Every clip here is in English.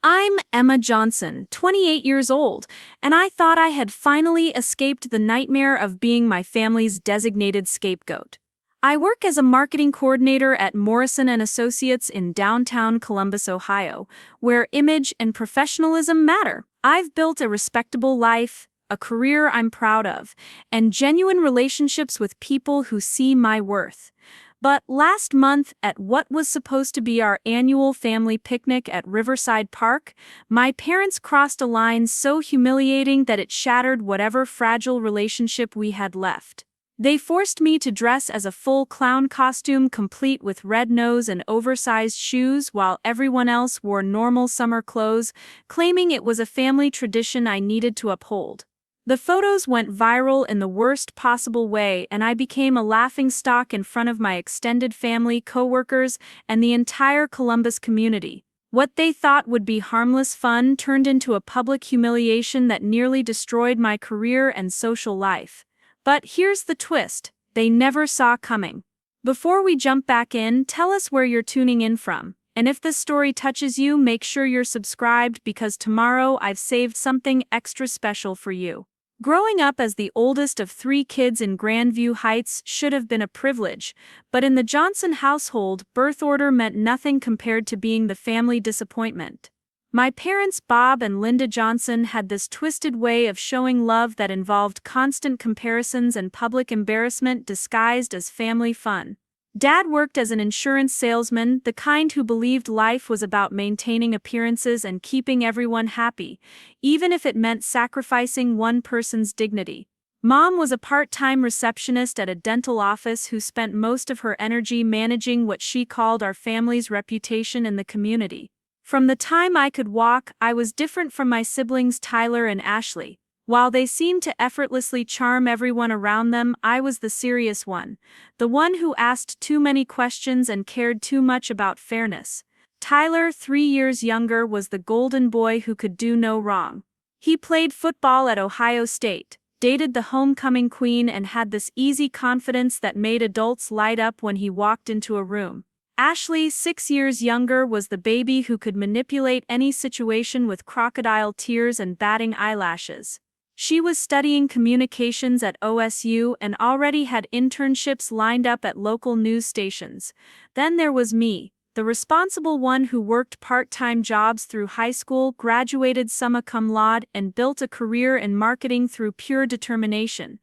I'm Emma Johnson, 28 years old, and I thought I had finally escaped the nightmare of being my family's designated scapegoat. I work as a marketing coordinator at Morrison Associates in downtown Columbus, Ohio, where image and professionalism matter. I've built a respectable life, a career I'm proud of, and genuine relationships with people who see my worth. But last month, at what was supposed to be our annual family picnic at Riverside Park, my parents crossed a line so humiliating that it shattered whatever fragile relationship we had left. They forced me to dress as a full clown costume complete with red nose and oversized shoes while everyone else wore normal summer clothes, claiming it was a family tradition I needed to uphold. The photos went viral in the worst possible way, and I became a laughingstock in front of my extended family, coworkers, and the entire Columbus community. What they thought would be harmless fun turned into a public humiliation that nearly destroyed my career and social life. But here's the twist: they never saw coming. Before we jump back in, tell us where you're tuning in from. And if this story touches you, make sure you're subscribed because tomorrow I've saved something extra special for you. Growing up as the oldest of 3 kids in Grandview Heights should have been a privilege, but in the Johnson household, birth order meant nothing compared to being the family disappointment. My parents, Bob and Linda Johnson, had this twisted way of showing love that involved constant comparisons and public embarrassment disguised as family fun. Dad worked as an insurance salesman, the kind who believed life was about maintaining appearances and keeping everyone happy, even if it meant sacrificing one person's dignity. Mom was a part-time receptionist at a dental office who spent most of her energy managing what she called our family's reputation in the community. From the time I could walk, I was different from my siblings Tyler and Ashley. While they seemed to effortlessly charm everyone around them, I was the serious one, the one who asked too many questions and cared too much about fairness. Tyler, 3 years younger, was the golden boy who could do no wrong. He played football at Ohio State, dated the homecoming queen, and had this easy confidence that made adults light up when he walked into a room. Ashley, 6 years younger, was the baby who could manipulate any situation with crocodile tears and batting eyelashes. She was studying communications at OSU and already had internships lined up at local news stations. Then there was me, the responsible one who worked part-time jobs through high school, graduated summa cum laude, and built a career in marketing through pure determination.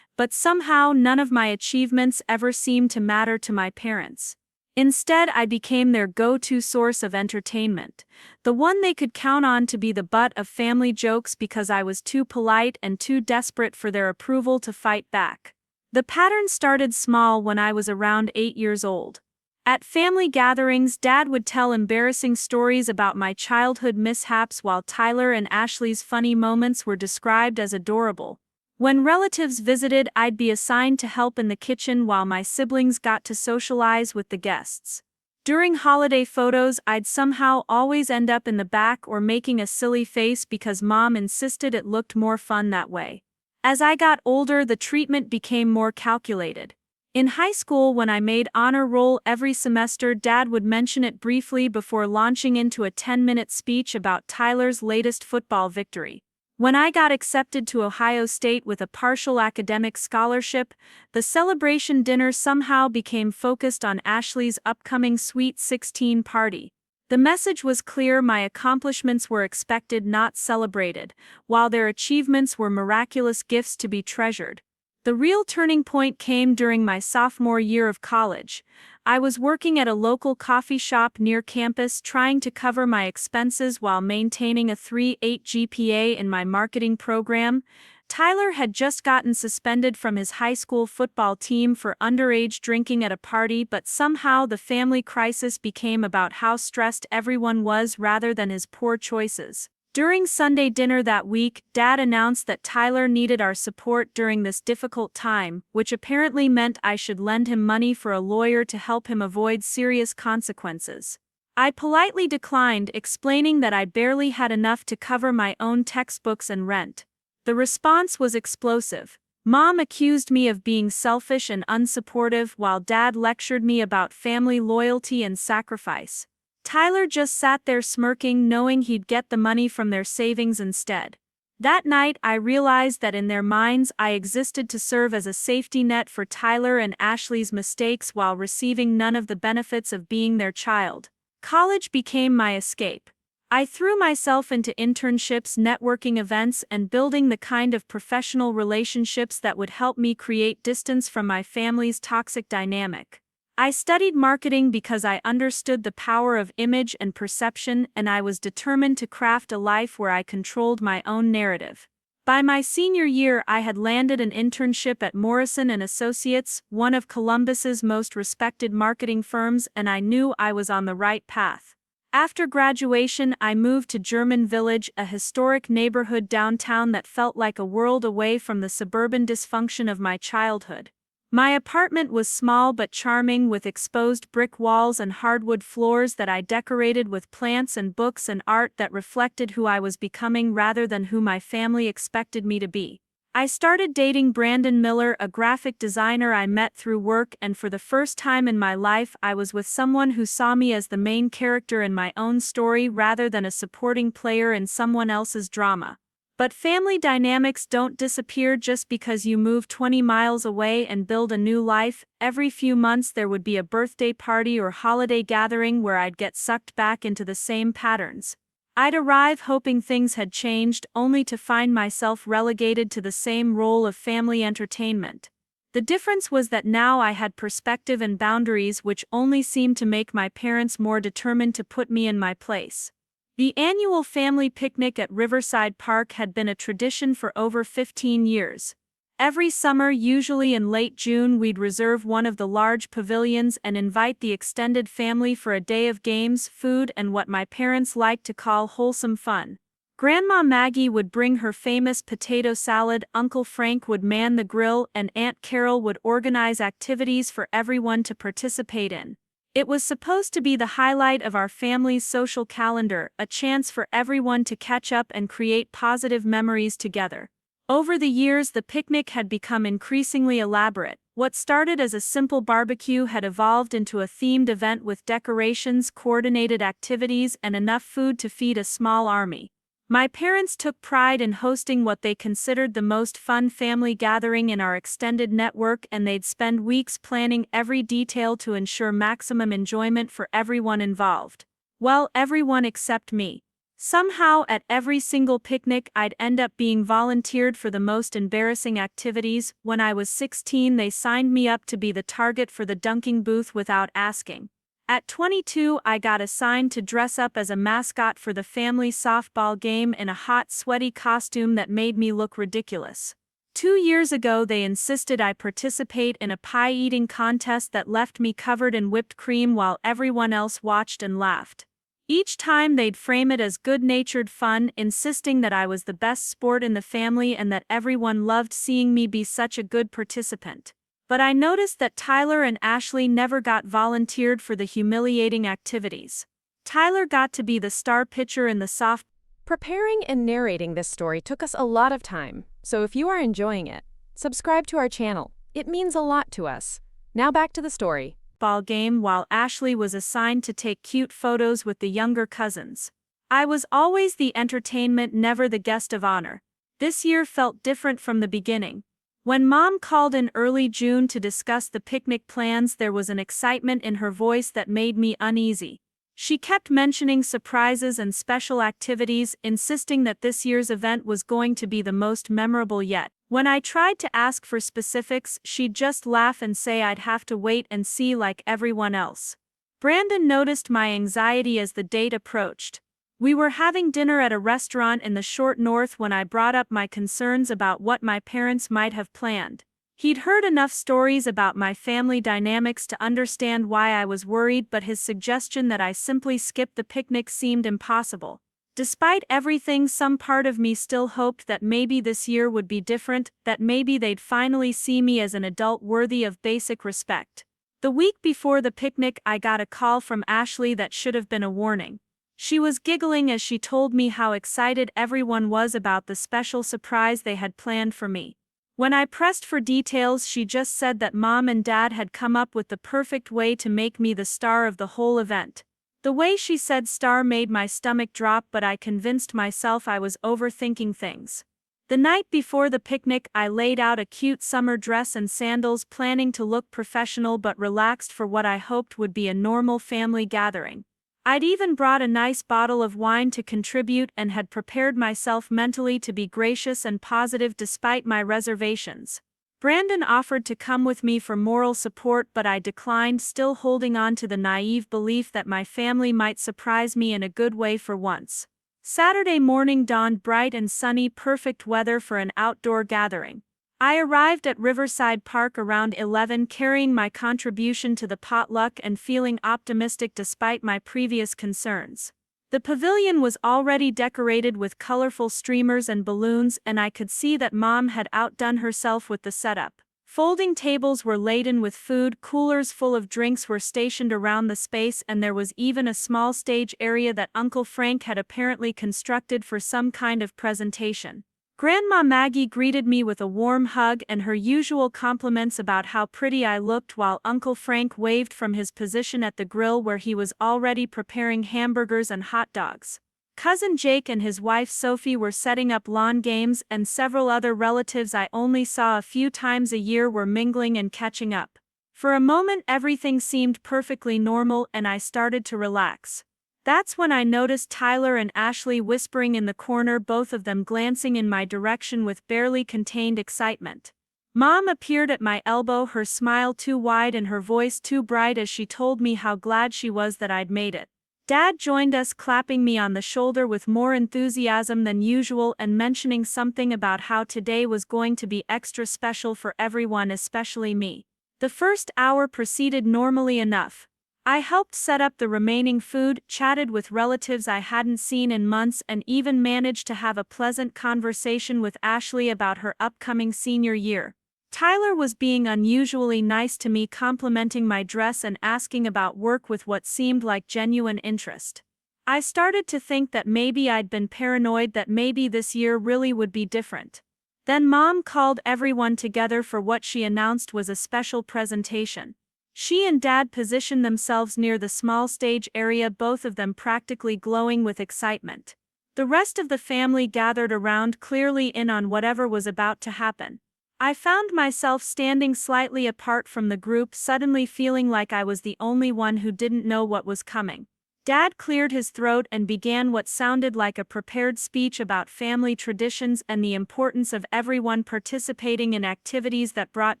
But somehow none of my achievements ever seemed to matter to my parents. Instead, I became their go-to source of entertainment, the one they could count on to be the butt of family jokes because I was too polite and too desperate for their approval to fight back. The pattern started small when I was around 8 years old. At family gatherings, Dad would tell embarrassing stories about my childhood mishaps while Tyler and Ashley's funny moments were described as adorable. When relatives visited, I'd be assigned to help in the kitchen while my siblings got to socialize with the guests. During holiday photos, I'd somehow always end up in the back or making a silly face because Mom insisted it looked more fun that way. As I got older, the treatment became more calculated. In high school, when I made honor roll every semester, Dad would mention it briefly before launching into a 10-minute speech about Tyler's latest football victory. When I got accepted to Ohio State with a partial academic scholarship, the celebration dinner somehow became focused on Ashley's upcoming Sweet 16 party. The message was clear: my accomplishments were expected, not celebrated, while their achievements were miraculous gifts to be treasured. The real turning point came during my sophomore year of college. I was working at a local coffee shop near campus trying to cover my expenses while maintaining a 3.8 GPA in my marketing program. Tyler had just gotten suspended from his high school football team for underage drinking at a party, but somehow the family crisis became about how stressed everyone was rather than his poor choices. During Sunday dinner that week, Dad announced that Tyler needed our support during this difficult time, which apparently meant I should lend him money for a lawyer to help him avoid serious consequences. I politely declined, explaining that I barely had enough to cover my own textbooks and rent. The response was explosive. Mom accused me of being selfish and unsupportive, while Dad lectured me about family loyalty and sacrifice. Tyler just sat there smirking, knowing he'd get the money from their savings instead. That night, I realized that in their minds, I existed to serve as a safety net for Tyler and Ashley's mistakes while receiving none of the benefits of being their child. College became my escape. I threw myself into internships, networking events, and building the kind of professional relationships that would help me create distance from my family's toxic dynamic. I studied marketing because I understood the power of image and perception, and I was determined to craft a life where I controlled my own narrative. By my senior year, I had landed an internship at Morrison Associates, one of Columbus's most respected marketing firms, and I knew I was on the right path. After graduation, I moved to German Village, a historic neighborhood downtown that felt like a world away from the suburban dysfunction of my childhood. My apartment was small but charming, with exposed brick walls and hardwood floors that I decorated with plants and books and art that reflected who I was becoming rather than who my family expected me to be. I started dating Brandon Miller, a graphic designer I met through work, and for the first time in my life I was with someone who saw me as the main character in my own story rather than a supporting player in someone else's drama. But family dynamics don't disappear just because you move 20 miles away and build a new life. Every few months there would be a birthday party or holiday gathering where I'd get sucked back into the same patterns. I'd arrive hoping things had changed, only to find myself relegated to the same role of family entertainment. The difference was that now I had perspective and boundaries, which only seemed to make my parents more determined to put me in my place. The annual family picnic at Riverside Park had been a tradition for over 15 years. Every summer, usually in late June, we'd reserve one of the large pavilions and invite the extended family for a day of games, food, and what my parents liked to call wholesome fun. Grandma Maggie would bring her famous potato salad, Uncle Frank would man the grill, and Aunt Carol would organize activities for everyone to participate in. It was supposed to be the highlight of our family's social calendar, a chance for everyone to catch up and create positive memories together. Over the years, the picnic had become increasingly elaborate. What started as a simple barbecue had evolved into a themed event with decorations, coordinated activities, and enough food to feed a small army. My parents took pride in hosting what they considered the most fun family gathering in our extended network, and they'd spend weeks planning every detail to ensure maximum enjoyment for everyone involved. Well, everyone except me. Somehow, at every single picnic, I'd end up being volunteered for the most embarrassing activities. When I was 16, they signed me up to be the target for the dunking booth without asking. At 22, I got assigned to dress up as a mascot for the family softball game in a hot, sweaty costume that made me look ridiculous. 2 years ago, they insisted I participate in a pie-eating contest that left me covered in whipped cream while everyone else watched and laughed. Each time they'd frame it as good-natured fun, insisting that I was the best sport in the family and that everyone loved seeing me be such a good participant. But I noticed that Tyler and Ashley never got volunteered for the humiliating activities. Tyler got to be the star pitcher in the softball. Preparing and narrating this story took us a lot of time, so if you are enjoying it, subscribe to our channel. It means a lot to us. Now back to the story. Game while Ashley was assigned to take cute photos with the younger cousins. I was always the entertainment, never the guest of honor. This year felt different from the beginning. When Mom called in early June to discuss the picnic plans, there was an excitement in her voice that made me uneasy. She kept mentioning surprises and special activities, insisting that this year's event was going to be the most memorable yet. When I tried to ask for specifics, she'd just laugh and say I'd have to wait and see like everyone else. Brandon noticed my anxiety as the date approached. We were having dinner at a restaurant in the short north when I brought up my concerns about what my parents might have planned. He'd heard enough stories about my family dynamics to understand why I was worried, but his suggestion that I simply skip the picnic seemed impossible. Despite everything, some part of me still hoped that maybe this year would be different, that maybe they'd finally see me as an adult worthy of basic respect. The week before the picnic, I got a call from Ashley that should have been a warning. She was giggling as she told me how excited everyone was about the special surprise they had planned for me. When I pressed for details, she just said that Mom and Dad had come up with the perfect way to make me the star of the whole event. The way she said star made my stomach drop, but I convinced myself I was overthinking things. The night before the picnic, I laid out a cute summer dress and sandals, planning to look professional but relaxed for what I hoped would be a normal family gathering. I'd even brought a nice bottle of wine to contribute and had prepared myself mentally to be gracious and positive despite my reservations. Brandon offered to come with me for moral support, but I declined, still holding on to the naive belief that my family might surprise me in a good way for once. Saturday morning dawned bright and sunny, perfect weather for an outdoor gathering. I arrived at Riverside Park around 11, carrying my contribution to the potluck and feeling optimistic despite my previous concerns. The pavilion was already decorated with colorful streamers and balloons, and I could see that Mom had outdone herself with the setup. Folding tables were laden with food, coolers full of drinks were stationed around the space, and there was even a small stage area that Uncle Frank had apparently constructed for some kind of presentation. Grandma Maggie greeted me with a warm hug and her usual compliments about how pretty I looked, while Uncle Frank waved from his position at the grill where he was already preparing hamburgers and hot dogs. Cousin Jake and his wife Sophie were setting up lawn games, and several other relatives I only saw a few times a year were mingling and catching up. For a moment everything seemed perfectly normal and I started to relax. That's when I noticed Tyler and Ashley whispering in the corner, both of them glancing in my direction with barely contained excitement. Mom appeared at my elbow, her smile too wide and her voice too bright as she told me how glad she was that I'd made it. Dad joined us, clapping me on the shoulder with more enthusiasm than usual and mentioning something about how today was going to be extra special for everyone, especially me. The first hour proceeded normally enough. I helped set up the remaining food, chatted with relatives I hadn't seen in months, and even managed to have a pleasant conversation with Ashley about her upcoming senior year. Tyler was being unusually nice to me, complimenting my dress and asking about work with what seemed like genuine interest. I started to think that maybe I'd been paranoid, that maybe this year really would be different. Then Mom called everyone together for what she announced was a special presentation. She and Dad positioned themselves near the small stage area, both of them practically glowing with excitement. The rest of the family gathered around, clearly in on whatever was about to happen. I found myself standing slightly apart from the group, suddenly feeling like I was the only one who didn't know what was coming. Dad cleared his throat and began what sounded like a prepared speech about family traditions and the importance of everyone participating in activities that brought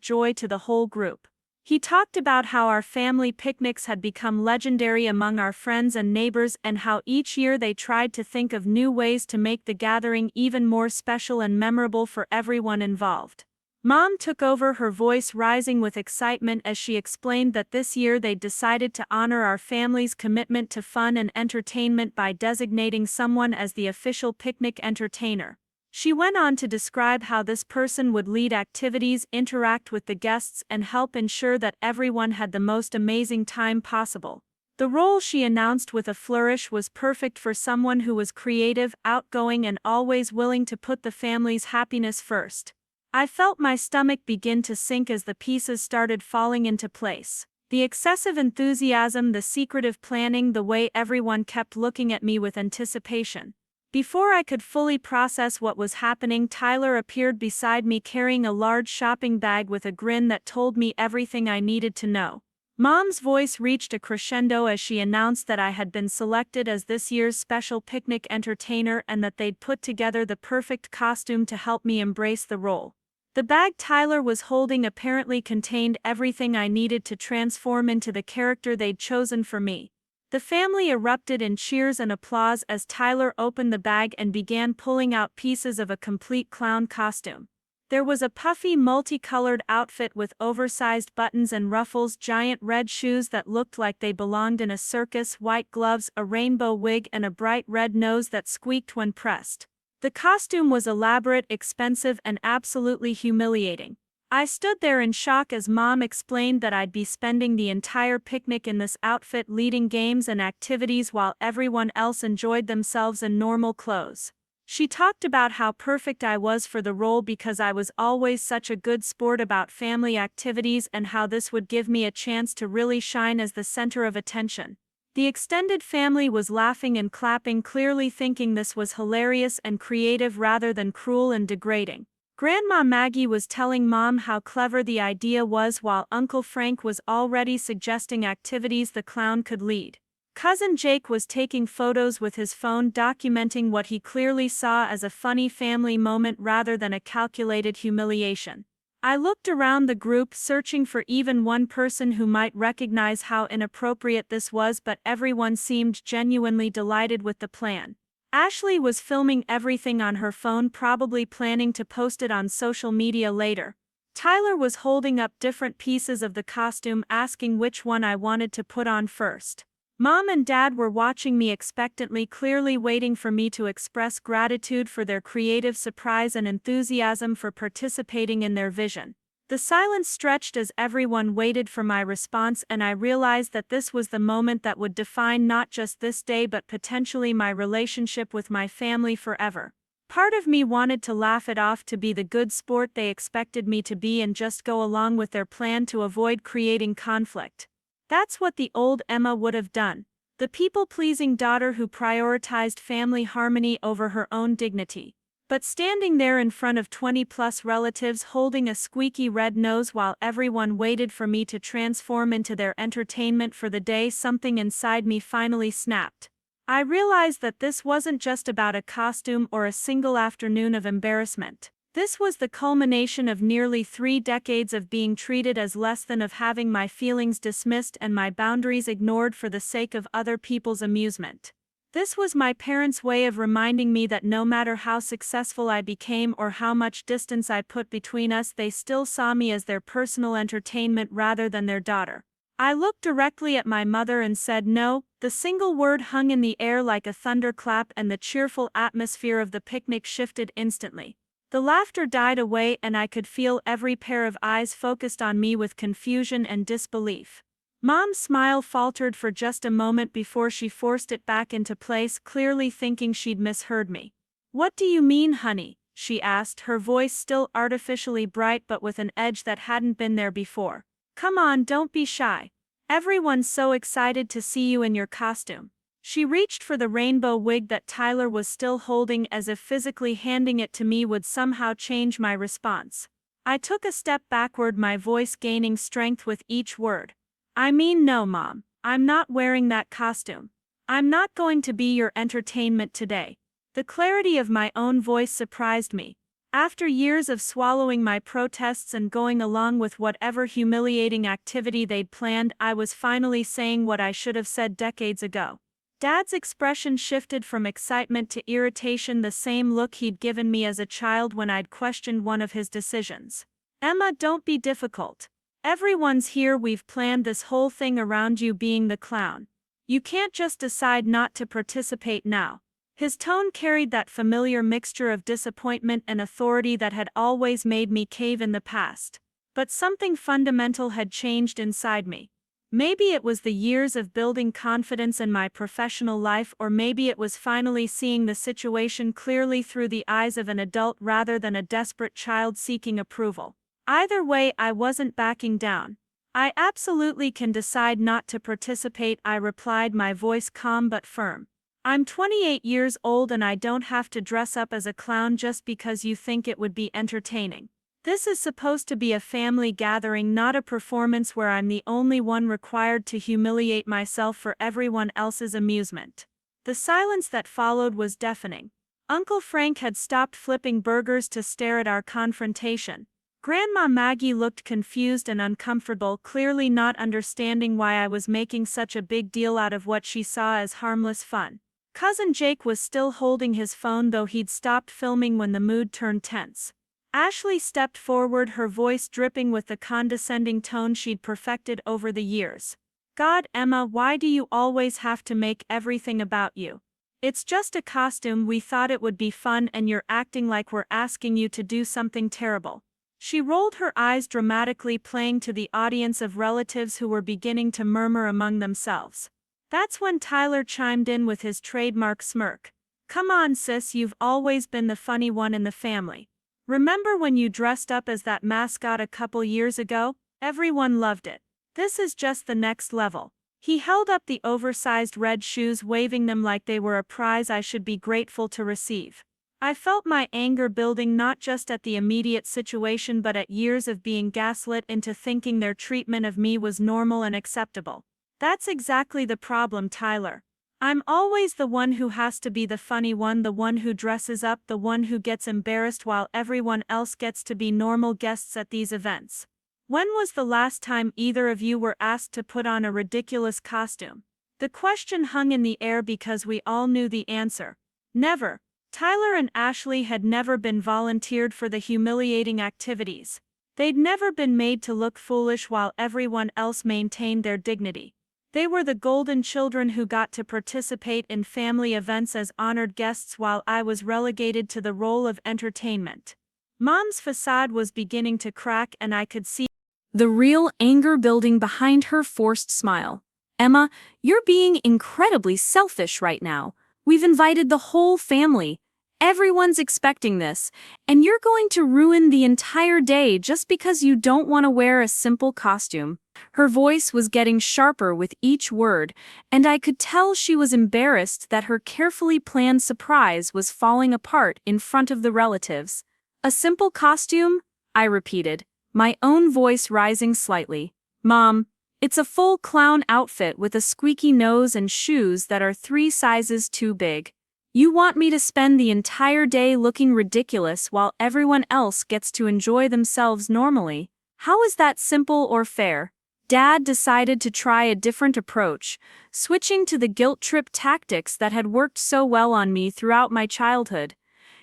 joy to the whole group. He talked about how our family picnics had become legendary among our friends and neighbors, and how each year they tried to think of new ways to make the gathering even more special and memorable for everyone involved. Mom took over, her voice rising with excitement as she explained that this year they'd decided to honor our family's commitment to fun and entertainment by designating someone as the official picnic entertainer. She went on to describe how this person would lead activities, interact with the guests, and help ensure that everyone had the most amazing time possible. The role, she announced with a flourish, was perfect for someone who was creative, outgoing, and always willing to put the family's happiness first. I felt my stomach begin to sink as the pieces started falling into place. The excessive enthusiasm, the secretive planning, the way everyone kept looking at me with anticipation. Before I could fully process what was happening, Tyler appeared beside me carrying a large shopping bag with a grin that told me everything I needed to know. Mom's voice reached a crescendo as she announced that I had been selected as this year's special picnic entertainer and that they'd put together the perfect costume to help me embrace the role. The bag Tyler was holding apparently contained everything I needed to transform into the character they'd chosen for me. The family erupted in cheers and applause as Tyler opened the bag and began pulling out pieces of a complete clown costume. There was a puffy, multicolored outfit with oversized buttons and ruffles, giant red shoes that looked like they belonged in a circus, white gloves, a rainbow wig, and a bright red nose that squeaked when pressed. The costume was elaborate, expensive, and absolutely humiliating. I stood there in shock as Mom explained that I'd be spending the entire picnic in this outfit, leading games and activities while everyone else enjoyed themselves in normal clothes. She talked about how perfect I was for the role because I was always such a good sport about family activities, and how this would give me a chance to really shine as the center of attention. The extended family was laughing and clapping, clearly thinking this was hilarious and creative rather than cruel and degrading. Grandma Maggie was telling Mom how clever the idea was, while Uncle Frank was already suggesting activities the clown could lead. Cousin Jake was taking photos with his phone, documenting what he clearly saw as a funny family moment rather than a calculated humiliation. I looked around the group, searching for even one person who might recognize how inappropriate this was, but everyone seemed genuinely delighted with the plan. Ashley was filming everything on her phone, probably planning to post it on social media later. Tyler was holding up different pieces of the costume, asking which one I wanted to put on first. Mom and Dad were watching me expectantly, clearly waiting for me to express gratitude for their creative surprise and enthusiasm for participating in their vision. The silence stretched as everyone waited for my response, and I realized that this was the moment that would define not just this day but potentially my relationship with my family forever. Part of me wanted to laugh it off, to be the good sport they expected me to be, and just go along with their plan to avoid creating conflict. That's what the old Emma would have done, the people-pleasing daughter who prioritized family harmony over her own dignity. But standing there in front of 20-plus relatives holding a squeaky red nose while everyone waited for me to transform into their entertainment for the day, something inside me finally snapped. I realized that this wasn't just about a costume or a single afternoon of embarrassment. This was the culmination of nearly 3 decades of being treated as less than, of having my feelings dismissed and my boundaries ignored for the sake of other people's amusement. This was my parents' way of reminding me that no matter how successful I became or how much distance I put between us, they still saw me as their personal entertainment rather than their daughter. I looked directly at my mother and said no. The single word hung in the air like a thunderclap, and the cheerful atmosphere of the picnic shifted instantly. The laughter died away, and I could feel every pair of eyes focused on me with confusion and disbelief. Mom's smile faltered for just a moment before she forced it back into place, clearly thinking she'd misheard me. "What do you mean, honey?" she asked, her voice still artificially bright but with an edge that hadn't been there before. "Come on, don't be shy. Everyone's so excited to see you in your costume." She reached for the rainbow wig that Tyler was still holding, as if physically handing it to me would somehow change my response. I took a step backward, my voice gaining strength with each word. "I mean, no, Mom. I'm not wearing that costume. I'm not going to be your entertainment today." The clarity of my own voice surprised me. After years of swallowing my protests and going along with whatever humiliating activity they'd planned, I was finally saying what I should have said decades ago. Dad's expression shifted from excitement to irritation, the same look he'd given me as a child when I'd questioned one of his decisions. "Emma, don't be difficult. Everyone's here. We've planned this whole thing around you being the clown. You can't just decide not to participate now." His tone carried that familiar mixture of disappointment and authority that had always made me cave in the past. But something fundamental had changed inside me. Maybe it was the years of building confidence in my professional life, or maybe it was finally seeing the situation clearly through the eyes of an adult rather than a desperate child seeking approval. Either way, I wasn't backing down. "I absolutely can decide not to participate," I replied, my voice calm but firm. "I'm 28 years old and I don't have to dress up as a clown just because you think it would be entertaining. This is supposed to be a family gathering, not a performance where I'm the only one required to humiliate myself for everyone else's amusement." The silence that followed was deafening. Uncle Frank had stopped flipping burgers to stare at our confrontation. Grandma Maggie looked confused and uncomfortable, clearly not understanding why I was making such a big deal out of what she saw as harmless fun. Cousin Jake was still holding his phone, though he'd stopped filming when the mood turned tense. Ashley stepped forward, her voice dripping with the condescending tone she'd perfected over the years. "God, Emma, why do you always have to make everything about you? It's just a costume. We thought it would be fun and you're acting like we're asking you to do something terrible." She rolled her eyes dramatically, playing to the audience of relatives who were beginning to murmur among themselves. That's when Tyler chimed in with his trademark smirk. "Come on, sis, you've always been the funny one in the family. Remember when you dressed up as that mascot a couple years ago? Everyone loved it. This is just the next level." He held up the oversized red shoes, waving them like they were a prize I should be grateful to receive. I felt my anger building, not just at the immediate situation but at years of being gaslit into thinking their treatment of me was normal and acceptable. That's exactly the problem, Tyler. I'm always the one who has to be the funny one, the one who dresses up, the one who gets embarrassed while everyone else gets to be normal guests at these events. When was the last time either of you were asked to put on a ridiculous costume? The question hung in the air because we all knew the answer. Never. Tyler and Ashley had never been volunteered for the humiliating activities. They'd never been made to look foolish while everyone else maintained their dignity. They were the golden children who got to participate in family events as honored guests while I was relegated to the role of entertainment. Mom's facade was beginning to crack and I could see the real anger building behind her forced smile. Emma, you're being incredibly selfish right now. We've invited the whole family. Everyone's expecting this, and you're going to ruin the entire day just because you don't want to wear a simple costume. Her voice was getting sharper with each word, and I could tell she was embarrassed that her carefully planned surprise was falling apart in front of the relatives. A simple costume? I repeated, my own voice rising slightly. Mom, it's a full clown outfit with a squeaky nose and shoes that are 3 sizes too big. You want me to spend the entire day looking ridiculous while everyone else gets to enjoy themselves normally? How is that simple or fair? Dad decided to try a different approach, switching to the guilt trip tactics that had worked so well on me throughout my childhood.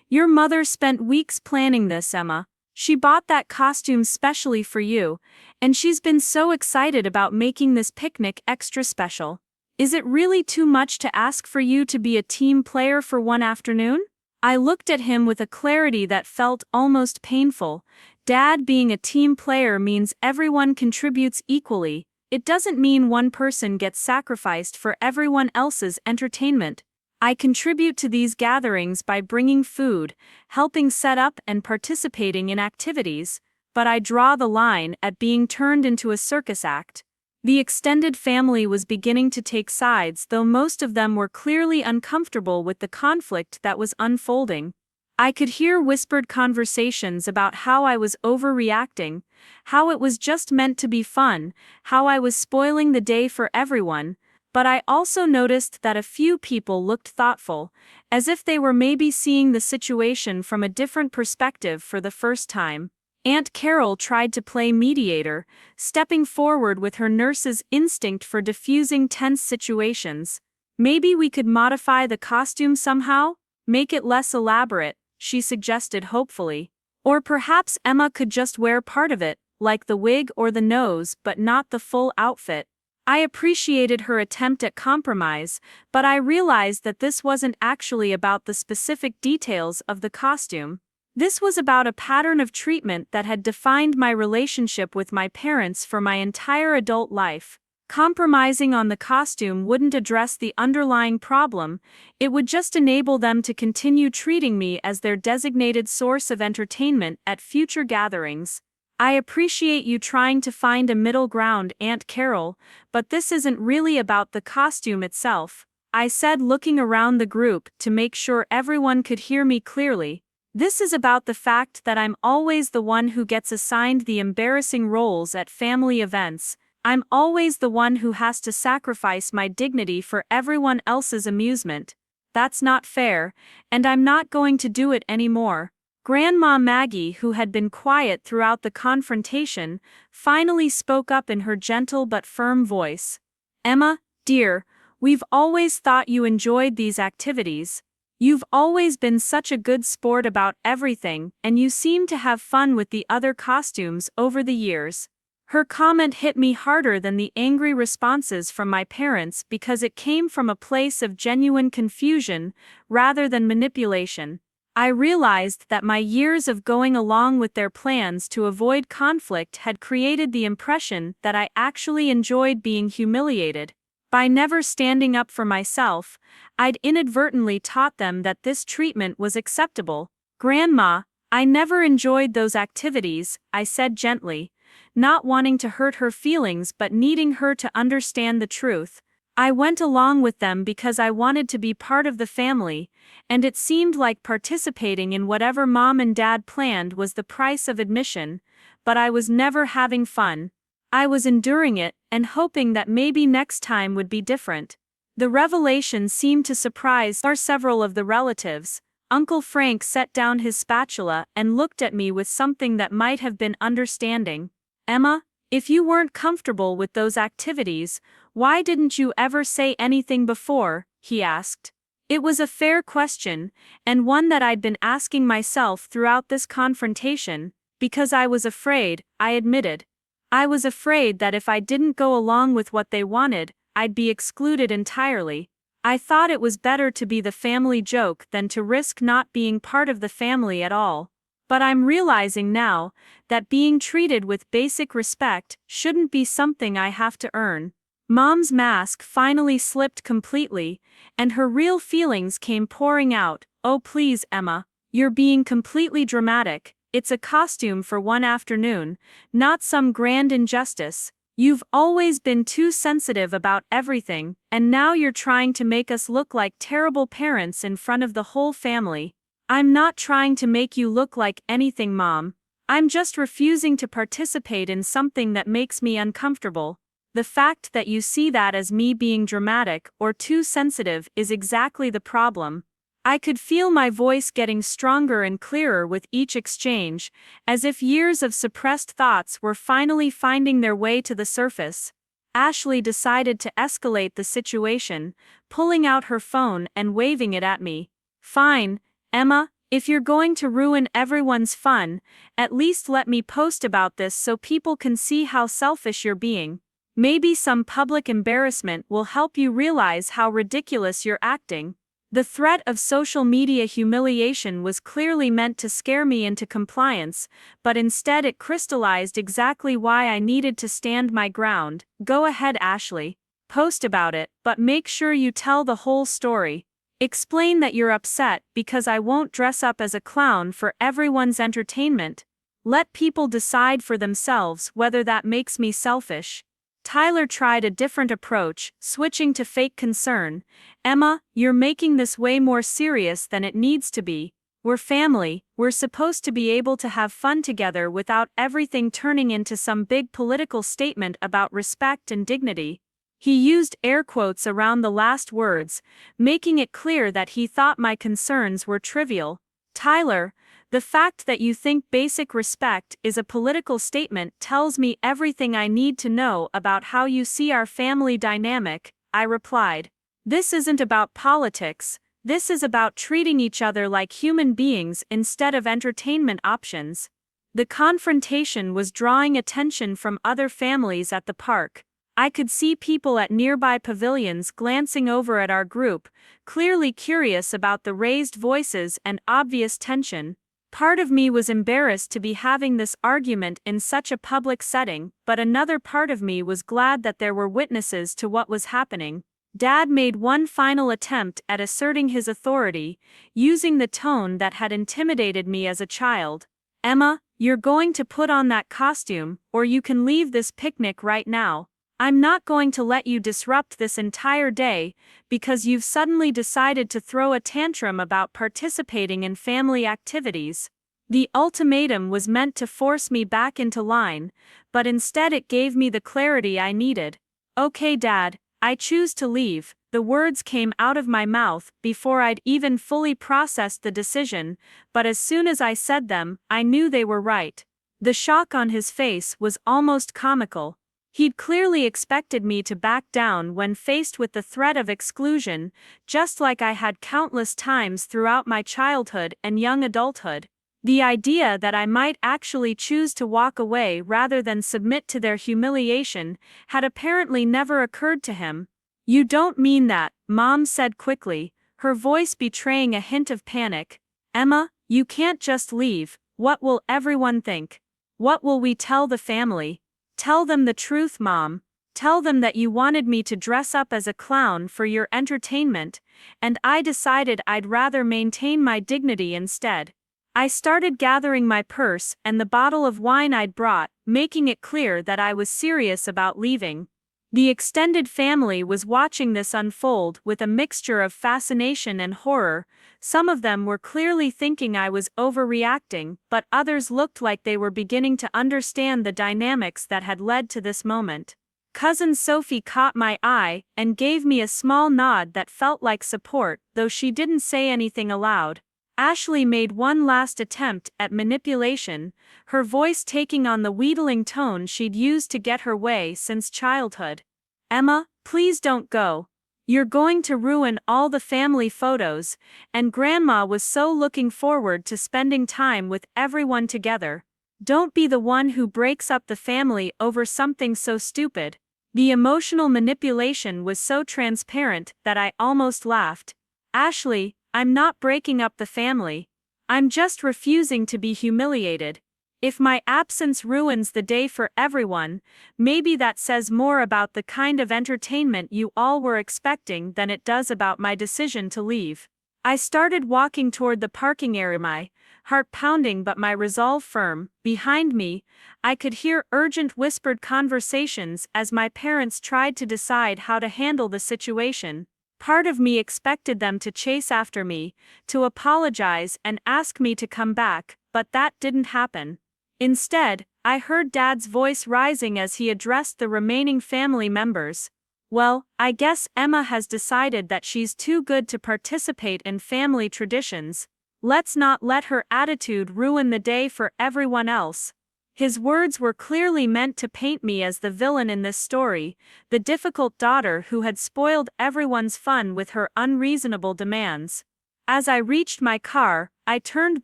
Your mother spent weeks planning this, Emma. She bought that costume specially for you, and she's been so excited about making this picnic extra special. Is it really too much to ask for you to be a team player for one afternoon? I looked at him with a clarity that felt almost painful. Dad, being a team player means everyone contributes equally. It doesn't mean one person gets sacrificed for everyone else's entertainment. I contribute to these gatherings by bringing food, helping set up and participating in activities, but I draw the line at being turned into a circus act. The extended family was beginning to take sides, though most of them were clearly uncomfortable with the conflict that was unfolding. I could hear whispered conversations about how I was overreacting, how it was just meant to be fun, how I was spoiling the day for everyone, but I also noticed that a few people looked thoughtful, as if they were maybe seeing the situation from a different perspective for the first time. Aunt Carol tried to play mediator, stepping forward with her nurse's instinct for diffusing tense situations. Maybe we could modify the costume somehow? Make it less elaborate, she suggested hopefully. Or perhaps Emma could just wear part of it, like the wig or the nose, but not the full outfit. I appreciated her attempt at compromise, but I realized that this wasn't actually about the specific details of the costume. This was about a pattern of treatment that had defined my relationship with my parents for my entire adult life. Compromising on the costume wouldn't address the underlying problem, it would just enable them to continue treating me as their designated source of entertainment at future gatherings. I appreciate you trying to find a middle ground, Aunt Carol, but this isn't really about the costume itself, I said, looking around the group to make sure everyone could hear me clearly. This is about the fact that I'm always the one who gets assigned the embarrassing roles at family events. I'm always the one who has to sacrifice my dignity for everyone else's amusement. That's not fair, and I'm not going to do it anymore. Grandma Maggie, who had been quiet throughout the confrontation, finally spoke up in her gentle but firm voice. Emma, dear, we've always thought you enjoyed these activities. You've always been such a good sport about everything, and you seem to have fun with the other costumes over the years. Her comment hit me harder than the angry responses from my parents because it came from a place of genuine confusion rather than manipulation. I realized that my years of going along with their plans to avoid conflict had created the impression that I actually enjoyed being humiliated. By never standing up for myself, I'd inadvertently taught them that this treatment was acceptable. Grandma, I never enjoyed those activities, I said gently. not wanting to hurt her feelings but needing her to understand the truth. I went along with them because I wanted to be part of the family, and it seemed like participating in whatever Mom and Dad planned was the price of admission, but I was never having fun. I was enduring it and hoping that maybe next time would be different. The revelation seemed to surprise several of the relatives. Uncle Frank set down his spatula and looked at me with something that might have been understanding. "Emma, if you weren't comfortable with those activities, why didn't you ever say anything before?" he asked. It was a fair question, and one that I'd been asking myself throughout this confrontation, because I was afraid, I admitted. I was afraid that if I didn't go along with what they wanted, I'd be excluded entirely. I thought it was better to be the family joke than to risk not being part of the family at all. But I'm realizing now that being treated with basic respect shouldn't be something I have to earn. Mom's mask finally slipped completely, and her real feelings came pouring out. "Oh please, Emma, you're being completely dramatic. It's a costume for one afternoon, not some grand injustice. You've always been too sensitive about everything, and now you're trying to make us look like terrible parents in front of the whole family." "I'm not trying to make you look like anything, Mom. I'm just refusing to participate in something that makes me uncomfortable. The fact that you see that as me being dramatic or too sensitive is exactly the problem." I could feel my voice getting stronger and clearer with each exchange, as if years of suppressed thoughts were finally finding their way to the surface. Ashley decided to escalate the situation, pulling out her phone and waving it at me. "Fine, Emma, if you're going to ruin everyone's fun, at least let me post about this so people can see how selfish you're being. Maybe some public embarrassment will help you realize how ridiculous you're acting." The threat of social media humiliation was clearly meant to scare me into compliance, but instead it crystallized exactly why I needed to stand my ground. "Go ahead, Ashley. Post about it, but make sure you tell the whole story. Explain that you're upset because I won't dress up as a clown for everyone's entertainment. Let people decide for themselves whether that makes me selfish." Tyler tried a different approach, switching to fake concern. "Emma, you're making this way more serious than it needs to be. We're family, we're supposed to be able to have fun together without everything turning into some big political statement about respect and dignity." He used air quotes around the last words, making it clear that he thought my concerns were trivial. "Tyler, the fact that you think basic respect is a political statement tells me everything I need to know about how you see our family dynamic," I replied. "This isn't about politics, this is about treating each other like human beings instead of entertainment options." The confrontation was drawing attention from other families at the park. I could see people at nearby pavilions glancing over at our group, clearly curious about the raised voices and obvious tension. Part of me was embarrassed to be having this argument in such a public setting, but another part of me was glad that there were witnesses to what was happening. Dad made one final attempt at asserting his authority, using the tone that had intimidated me as a child. "Emma, you're going to put on that costume, or you can leave this picnic right now. I'm not going to let you disrupt this entire day because you've suddenly decided to throw a tantrum about participating in family activities." The ultimatum was meant to force me back into line, but instead it gave me the clarity I needed. "Okay, Dad, I choose to leave." The words came out of my mouth before I'd even fully processed the decision, but as soon as I said them, I knew they were right. The shock on his face was almost comical. He'd clearly expected me to back down when faced with the threat of exclusion, just like I had countless times throughout my childhood and young adulthood. The idea that I might actually choose to walk away rather than submit to their humiliation had apparently never occurred to him. "You don't mean that," Mom said quickly, her voice betraying a hint of panic. "Emma, you can't just leave. What will everyone think? What will we tell the family? Tell them the truth, Mom. Tell them that you wanted me to dress up as a clown for your entertainment, and I decided I'd rather maintain my dignity instead." I started gathering my purse and the bottle of wine I'd brought, making it clear that I was serious about leaving. The extended family was watching this unfold with a mixture of fascination and horror. Some of them were clearly thinking I was overreacting, but others looked like they were beginning to understand the dynamics that had led to this moment. Cousin Sophie caught my eye and gave me a small nod that felt like support, though she didn't say anything aloud. Ashley made one last attempt at manipulation, her voice taking on the wheedling tone she'd used to get her way since childhood. "Emma, please don't go. You're going to ruin all the family photos, and Grandma was so looking forward to spending time with everyone together. Don't be the one who breaks up the family over something so stupid." The emotional manipulation was so transparent that I almost laughed. "Ashley, I'm not breaking up the family. I'm just refusing to be humiliated. If my absence ruins the day for everyone, maybe that says more about the kind of entertainment you all were expecting than it does about my decision to leave." I started walking toward the parking area, my heart pounding but my resolve firm. Behind me, I could hear urgent whispered conversations as my parents tried to decide how to handle the situation. Part of me expected them to chase after me, to apologize and ask me to come back, but that didn't happen. Instead, I heard Dad's voice rising as he addressed the remaining family members. "Well, I guess Emma has decided that she's too good to participate in family traditions. Let's not let her attitude ruin the day for everyone else." His words were clearly meant to paint me as the villain in this story, the difficult daughter who had spoiled everyone's fun with her unreasonable demands. As I reached my car, I turned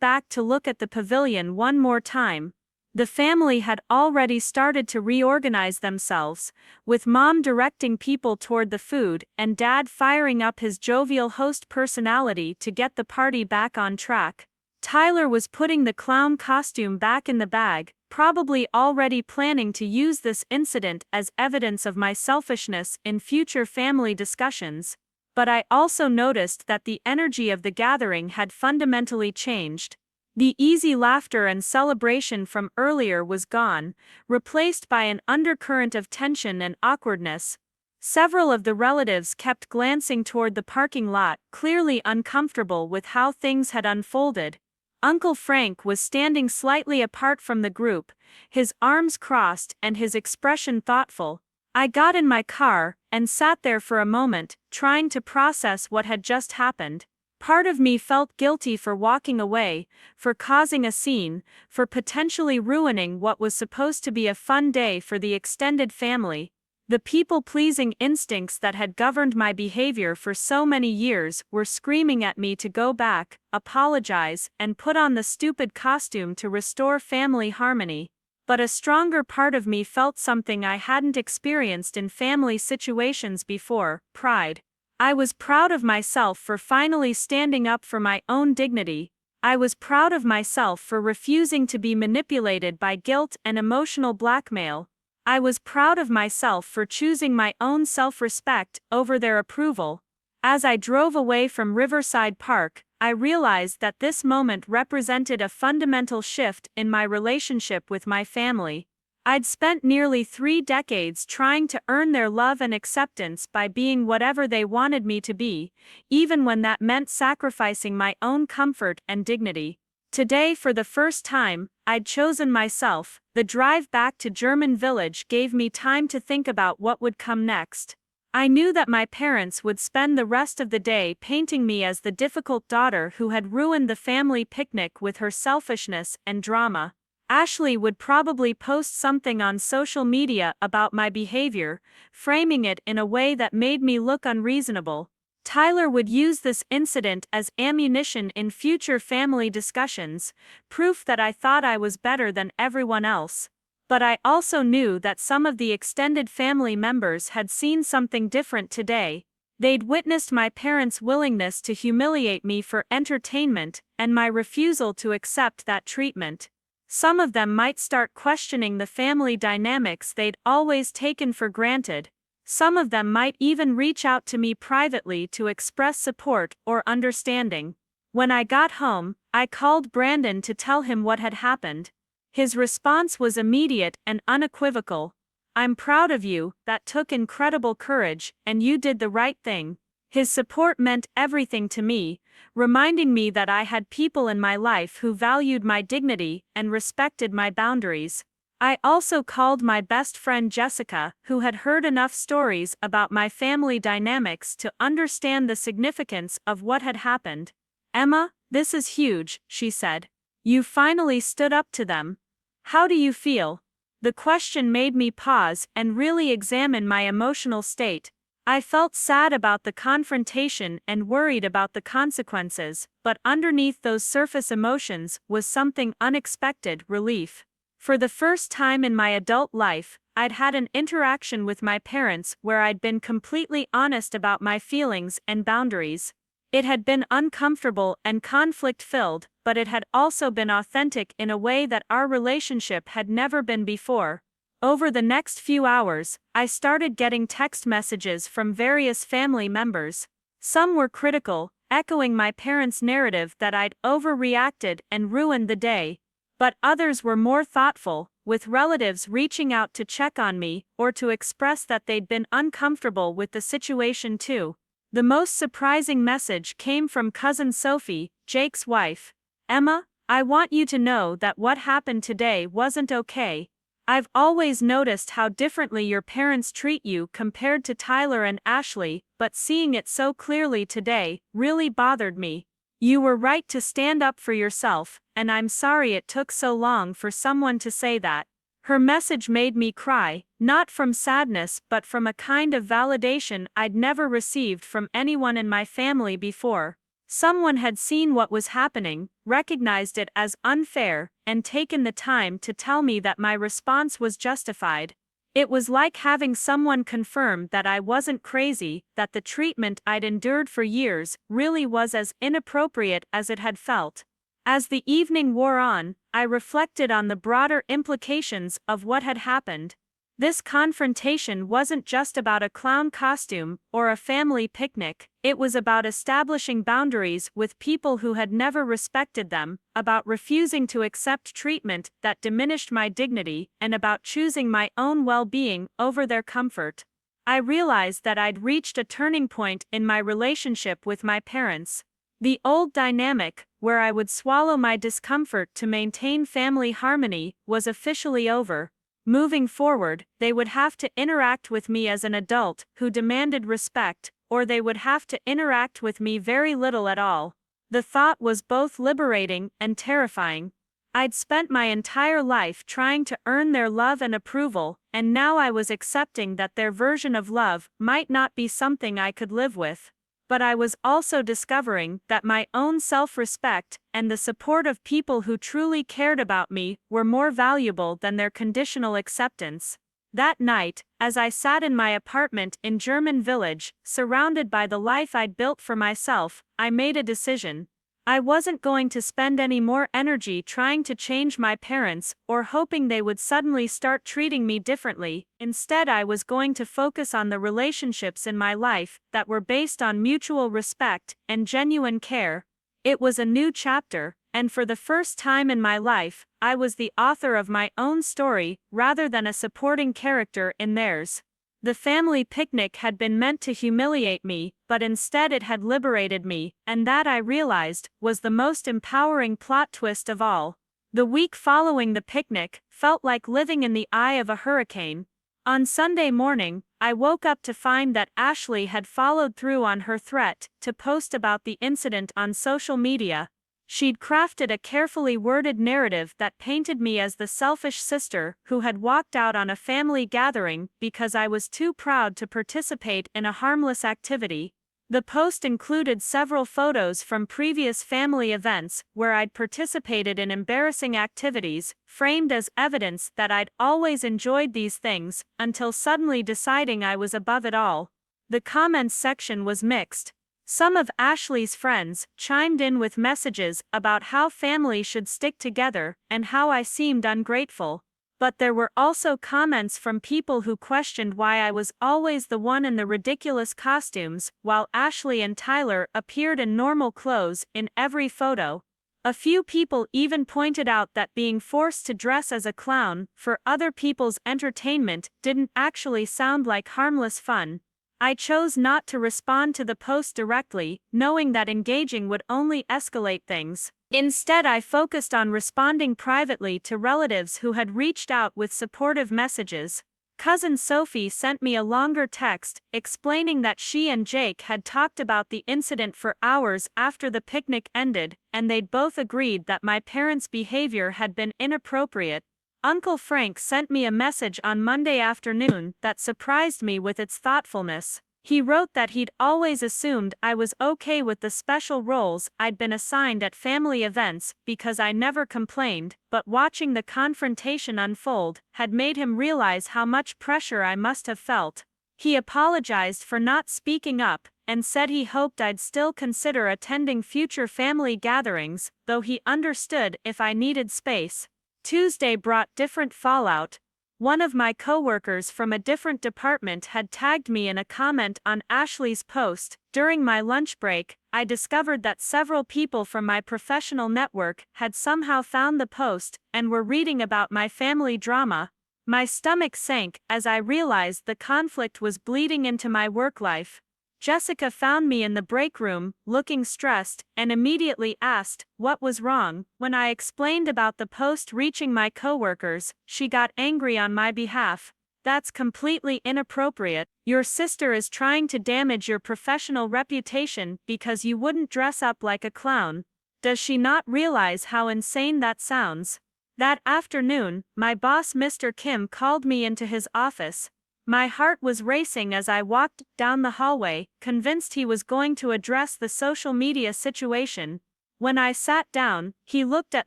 back to look at the pavilion one more time. The family had already started to reorganize themselves, with Mom directing people toward the food and Dad firing up his jovial host personality to get the party back on track. Tyler was putting the clown costume back in the bag, probably already planning to use this incident as evidence of my selfishness in future family discussions. But I also noticed that the energy of the gathering had fundamentally changed. The easy laughter and celebration from earlier was gone, replaced by an undercurrent of tension and awkwardness. Several of the relatives kept glancing toward the parking lot, clearly uncomfortable with how things had unfolded. Uncle Frank was standing slightly apart from the group, his arms crossed and his expression thoughtful. I got in my car and sat there for a moment, trying to process what had just happened. Part of me felt guilty for walking away, for causing a scene, for potentially ruining what was supposed to be a fun day for the extended family. The people-pleasing instincts that had governed my behavior for so many years were screaming at me to go back, apologize, and put on the stupid costume to restore family harmony. But a stronger part of me felt something I hadn't experienced in family situations before: pride. I was proud of myself for finally standing up for my own dignity. I was proud of myself for refusing to be manipulated by guilt and emotional blackmail. I was proud of myself for choosing my own self-respect over their approval. As I drove away from Riverside Park, I realized that this moment represented a fundamental shift in my relationship with my family. I'd spent nearly 3 decades trying to earn their love and acceptance by being whatever they wanted me to be, even when that meant sacrificing my own comfort and dignity. Today, for the first time, I'd chosen myself. The drive back to German Village gave me time to think about what would come next. I knew that my parents would spend the rest of the day painting me as the difficult daughter who had ruined the family picnic with her selfishness and drama. Ashley would probably post something on social media about my behavior, framing it in a way that made me look unreasonable. Tyler would use this incident as ammunition in future family discussions, proof that I thought I was better than everyone else. But I also knew that some of the extended family members had seen something different today. They'd witnessed my parents' willingness to humiliate me for entertainment and my refusal to accept that treatment. Some of them might start questioning the family dynamics they'd always taken for granted. Some of them might even reach out to me privately to express support or understanding. When I got home, I called Brandon to tell him what had happened. His response was immediate and unequivocal. "I'm proud of you, that took incredible courage, and you did the right thing." His support meant everything to me, reminding me that I had people in my life who valued my dignity and respected my boundaries. I also called my best friend Jessica, who had heard enough stories about my family dynamics to understand the significance of what had happened. "Emma, this is huge," she said. "You finally stood up to them. How do you feel?" The question made me pause and really examine my emotional state. I felt sad about the confrontation and worried about the consequences, but underneath those surface emotions was something unexpected: relief. For the first time in my adult life, I'd had an interaction with my parents where I'd been completely honest about my feelings and boundaries. It had been uncomfortable and conflict-filled, but it had also been authentic in a way that our relationship had never been before. Over the next few hours, I started getting text messages from various family members. Some were critical, echoing my parents' narrative that I'd overreacted and ruined the day. But others were more thoughtful, with relatives reaching out to check on me or to express that they'd been uncomfortable with the situation too. The most surprising message came from cousin Sophie, Jake's wife. "Emma, I want you to know that what happened today wasn't okay. I've always noticed how differently your parents treat you compared to Tyler and Ashley, but seeing it so clearly today really bothered me. You were right to stand up for yourself, and I'm sorry it took so long for someone to say that." Her message made me cry, not from sadness but from a kind of validation I'd never received from anyone in my family before. Someone had seen what was happening, recognized it as unfair, and taken the time to tell me that my response was justified. It was like having someone confirm that I wasn't crazy, that the treatment I'd endured for years really was as inappropriate as it had felt. As the evening wore on, I reflected on the broader implications of what had happened. This confrontation wasn't just about a clown costume or a family picnic, it was about establishing boundaries with people who had never respected them, about refusing to accept treatment that diminished my dignity, and about choosing my own well-being over their comfort. I realized that I'd reached a turning point in my relationship with my parents. The old dynamic, where I would swallow my discomfort to maintain family harmony, was officially over. Moving forward, they would have to interact with me as an adult who demanded respect, or they would have to interact with me very little at all. The thought was both liberating and terrifying. I'd spent my entire life trying to earn their love and approval, and now I was accepting that their version of love might not be something I could live with. But I was also discovering that my own self-respect and the support of people who truly cared about me were more valuable than their conditional acceptance. That night, as I sat in my apartment in German Village, surrounded by the life I'd built for myself, I made a decision. I wasn't going to spend any more energy trying to change my parents or hoping they would suddenly start treating me differently. Instead, I was going to focus on the relationships in my life that were based on mutual respect and genuine care. It was a new chapter, and for the first time in my life, I was the author of my own story rather than a supporting character in theirs. The family picnic had been meant to humiliate me, but instead it had liberated me, and that, I realized, was the most empowering plot twist of all. The week following the picnic felt like living in the eye of a hurricane. On Sunday morning, I woke up to find that Ashley had followed through on her threat to post about the incident on social media. She'd crafted a carefully worded narrative that painted me as the selfish sister who had walked out on a family gathering because I was too proud to participate in a harmless activity. The post included several photos from previous family events where I'd participated in embarrassing activities, framed as evidence that I'd always enjoyed these things, until suddenly deciding I was above it all. The comments section was mixed. Some of Ashley's friends chimed in with messages about how family should stick together and how I seemed ungrateful. But there were also comments from people who questioned why I was always the one in the ridiculous costumes, while Ashley and Tyler appeared in normal clothes in every photo. A few people even pointed out that being forced to dress as a clown for other people's entertainment didn't actually sound like harmless fun. I chose not to respond to the post directly, knowing that engaging would only escalate things. Instead, I focused on responding privately to relatives who had reached out with supportive messages. Cousin Sophie sent me a longer text explaining that she and Jake had talked about the incident for hours after the picnic ended, and they'd both agreed that my parents' behavior had been inappropriate. Uncle Frank sent me a message on Monday afternoon that surprised me with its thoughtfulness. He wrote that he'd always assumed I was okay with the special roles I'd been assigned at family events because I never complained, but watching the confrontation unfold had made him realize how much pressure I must have felt. He apologized for not speaking up and said he hoped I'd still consider attending future family gatherings, though he understood if I needed space. Tuesday brought different fallout. One of my coworkers from a different department had tagged me in a comment on Ashley's post. During my lunch break, I discovered that several people from my professional network had somehow found the post and were reading about my family drama. My stomach sank as I realized the conflict was bleeding into my work life. Jessica found me in the break room, looking stressed, and immediately asked what was wrong. When I explained about the post reaching my coworkers, she got angry on my behalf. "That's completely inappropriate. Your sister is trying to damage your professional reputation because you wouldn't dress up like a clown. Does she not realize how insane that sounds?" That afternoon, my boss Mr. Kim called me into his office. My heart was racing as I walked down the hallway, convinced he was going to address the social media situation. When I sat down, he looked at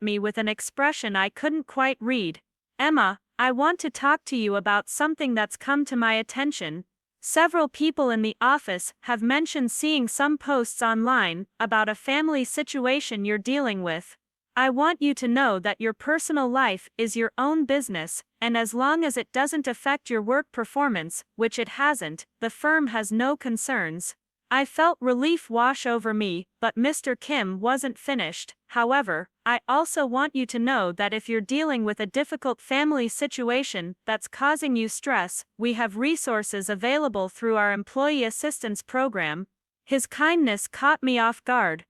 me with an expression I couldn't quite read. "Emma, I want to talk to you about something that's come to my attention. Several people in the office have mentioned seeing some posts online about a family situation you're dealing with. I want you to know that your personal life is your own business, and as long as it doesn't affect your work performance, which it hasn't, the firm has no concerns." I felt relief wash over me, but Mr. Kim wasn't finished. "However, I also want you to know that if you're dealing with a difficult family situation that's causing you stress, we have resources available through our employee assistance program." His kindness caught me off guard.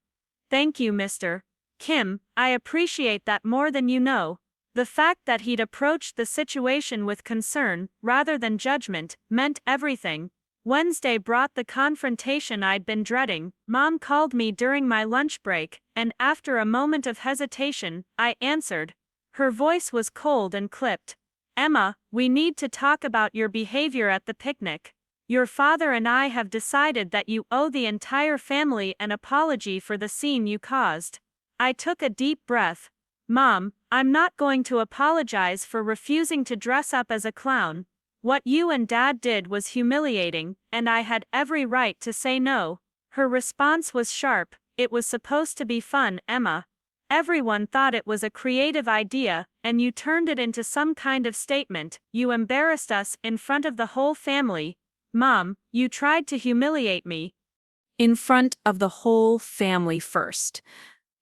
"Thank you, Mr. Kim, I appreciate that more than you know." The fact that he'd approached the situation with concern, rather than judgment, meant everything. Wednesday brought the confrontation I'd been dreading. Mom called me during my lunch break, and after a moment of hesitation, I answered. Her voice was cold and clipped. "Emma, we need to talk about your behavior at the picnic. Your father and I have decided that you owe the entire family an apology for the scene you caused." I took a deep breath. "Mom, I'm not going to apologize for refusing to dress up as a clown. What you and Dad did was humiliating, and I had every right to say no." Her response was sharp. "It was supposed to be fun, Emma. Everyone thought it was a creative idea, and you turned it into some kind of statement. You embarrassed us in front of the whole family. Mom, you tried to humiliate me." In front of the whole family first.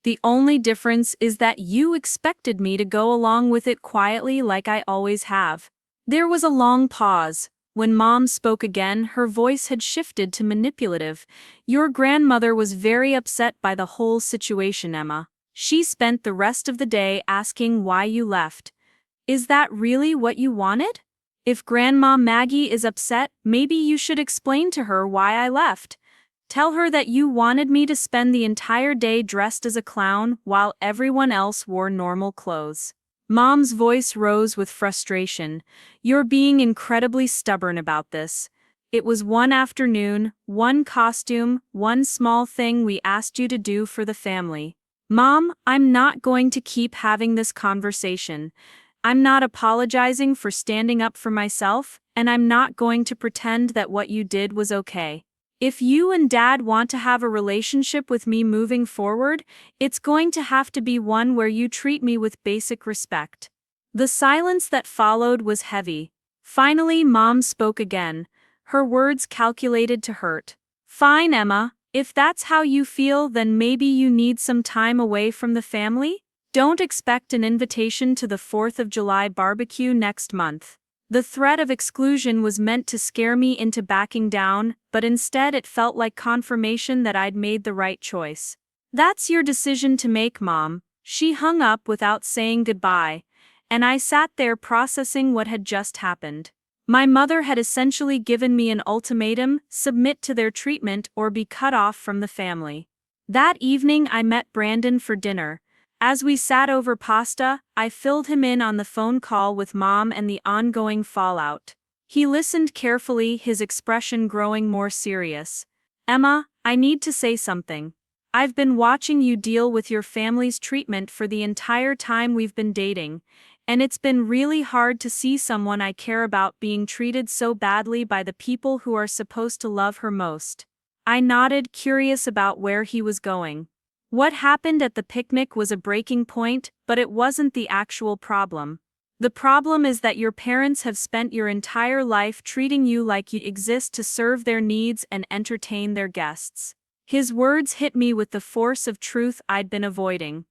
The only difference is that you expected me to go along with it quietly like I always have. There was a long pause. When Mom spoke again, her voice had shifted to manipulative. "Your grandmother was very upset by the whole situation, Emma. She spent the rest of the day asking why you left. Is that really what you wanted? If Grandma Maggie is upset, maybe you should explain to her why I left. Tell her that you wanted me to spend the entire day dressed as a clown while everyone else wore normal clothes." Mom's voice rose with frustration. "You're being incredibly stubborn about this. It was one afternoon, one costume, one small thing we asked you to do for the family. Mom, I'm not going to keep having this conversation. I'm not apologizing for standing up for myself, and I'm not going to pretend that what you did was okay. If you and Dad want to have a relationship with me moving forward, it's going to have to be one where you treat me with basic respect." The silence that followed was heavy. Finally, Mom spoke again, her words calculated to hurt. "Fine, Emma, If that's how you feel, then maybe you need some time away from the family? Don't expect an invitation to the 4th of July barbecue next month. The threat of exclusion was meant to scare me into backing down, but instead it felt like confirmation that I'd made the right choice. That's your decision to make, Mom. She hung up without saying goodbye, and I sat there processing what had just happened. My mother had essentially given me an ultimatum: submit to their treatment or be cut off from the family. That evening I met Brandon for dinner. As we sat over pasta, I filled him in on the phone call with Mom and the ongoing fallout. He listened carefully, his expression growing more serious. "Emma, I need to say something. I've been watching you deal with your family's treatment for the entire time we've been dating, and it's been really hard to see someone I care about being treated so badly by the people who are supposed to love her most." I nodded, curious about where he was going. What happened at the picnic was a breaking point, but it wasn't the actual problem. The problem is that your parents have spent your entire life treating you like you exist to serve their needs and entertain their guests. His words hit me with the force of truth I'd been avoiding.